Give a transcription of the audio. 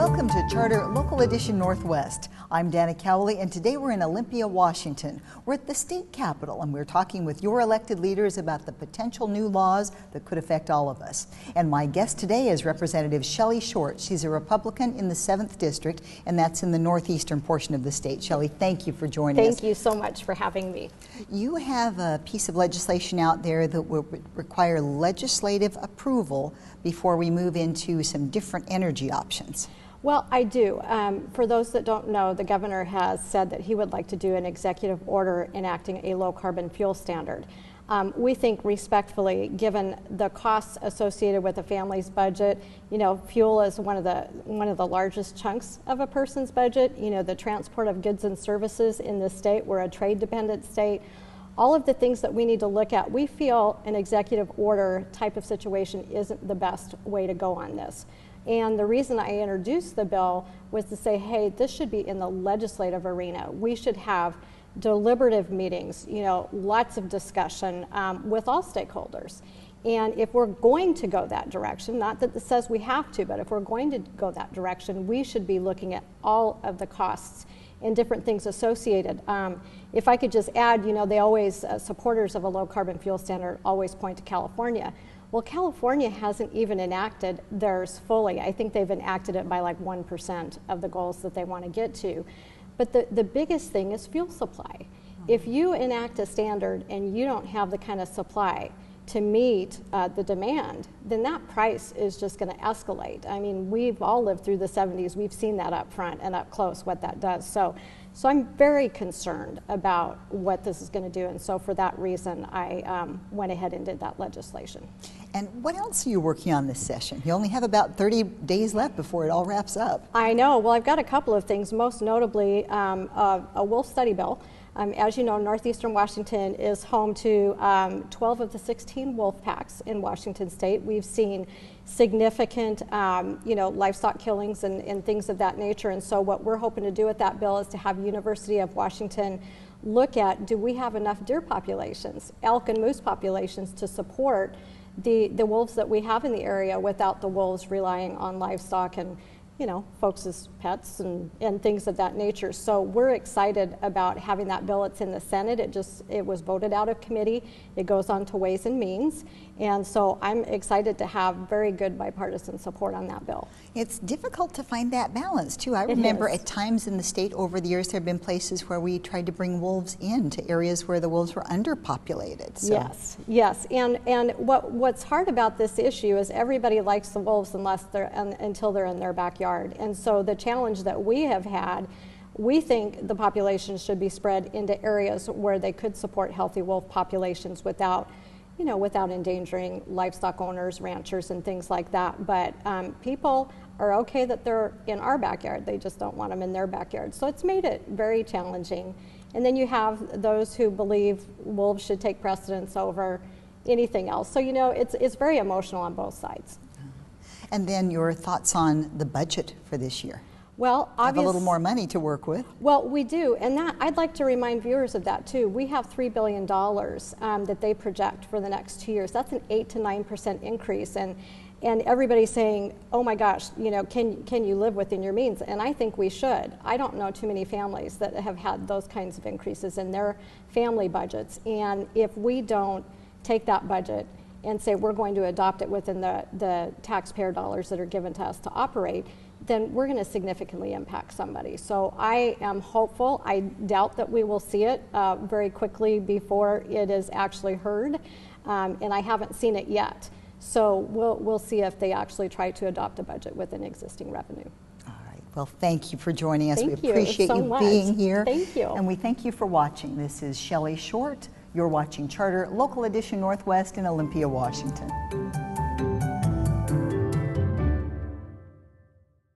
Welcome to Charter Local Edition Northwest. I'm Dana Cowley, and today we're in Olympia, Washington. We're at the state capitol, and we're talking with your elected leaders about the potential new laws that could affect all of us. And my guest today is Representative Shelly Short. She's a Republican in the 7th District, and that's in the northeastern portion of the state. Shelly, thank you for joining us. Thank you so much for having me. You have a piece of legislation out there that will require legislative approval before we move into some different energy options. Well, I do. For those that don't know, the governor has said that he would like to do an executive order enacting a low carbon fuel standard. We think respectfully, given the costs associated with a family's budget, you know, fuel is one of the largest chunks of a person's budget. You know, the transport of goods and services in this state, we're a trade dependent state. All of the things that we need to look at, we feel an executive order type of situation isn't the best way to go on this. And the reason I introduced the bill was to say, hey, this should be in the legislative arena. We should have deliberative meetings, you know, lots of discussion with all stakeholders. And if we're going to go that direction, not that this says we have to, but if we're going to go that direction, we should be looking at all of the costs and different things associated. If I could just add, you know, they always, supporters of a low carbon fuel standard always point to California. Well, California hasn't even enacted theirs fully. I think they've enacted it by like 1% of the goals that they want to get to. But the biggest thing is fuel supply. If you enact a standard and you don't have the kind of supply to meet the demand, then that price is just going to escalate. I mean, we've all lived through the 70s. We've seen that up front and up close, what that does. So I'm very concerned about what this is going to do. And so for that reason, I went ahead and did that legislation. And what else are you working on this session? You only have about 30 days left before it all wraps up. I know. Well, I've got a couple of things, most notably a wolf study bill. As you know, northeastern Washington is home to 12 of the 16 wolf packs in Washington state. We've seen significant, you know, livestock killings and things of that nature. And so what we're hoping to do with that bill is to have University of Washington look at, do we have enough deer populations, elk and moose populations to support the wolves that we have in the area without the wolves relying on livestock and, you know, folks as pets and things of that nature. So we're excited about having that bill. It's in the Senate. It was voted out of committee. It goes on to Ways and Means. And so I'm excited to have very good bipartisan support on that bill. It's difficult to find that balance, too. I remember at times in the state over the years there have been places where we tried to bring wolves into areas where the wolves were underpopulated. So. Yes. And what's hard about this issue is everybody likes the wolves until they're in their backyard. And so the challenge that we have had, we think the population should be spread into areas where they could support healthy wolf populations without endangering livestock owners, ranchers, and things like that. But people are okay that they're in our backyard. They just don't want them in their backyard. So it's made it very challenging. And then you have those who believe wolves should take precedence over anything else. So, you know, it's very emotional on both sides. And then your thoughts on the budget for this year? Well, have a little more money to work with. Well, we do, and that I'd like to remind viewers of that too. We have $3 billion that they project for the next 2 years. That's an 8 to 9% increase, and everybody's saying, "Oh my gosh, you know, can you live within your means?" And I think we should. I don't know too many families that have had those kinds of increases in their family budgets, and if we don't take that budget and say we're going to adopt it within the taxpayer dollars that are given to us to operate, then we're going to significantly impact somebody. So I am hopeful. I doubt that we will see it very quickly before it is actually heard, and I haven't seen it yet. So we'll see if they actually try to adopt a budget within existing revenue. All right. Well, thank you for joining us. Thank we appreciate you being here. Thank you. And we thank you for watching. This is Shelly Short. You're watching Charter Local Edition Northwest in Olympia, Washington.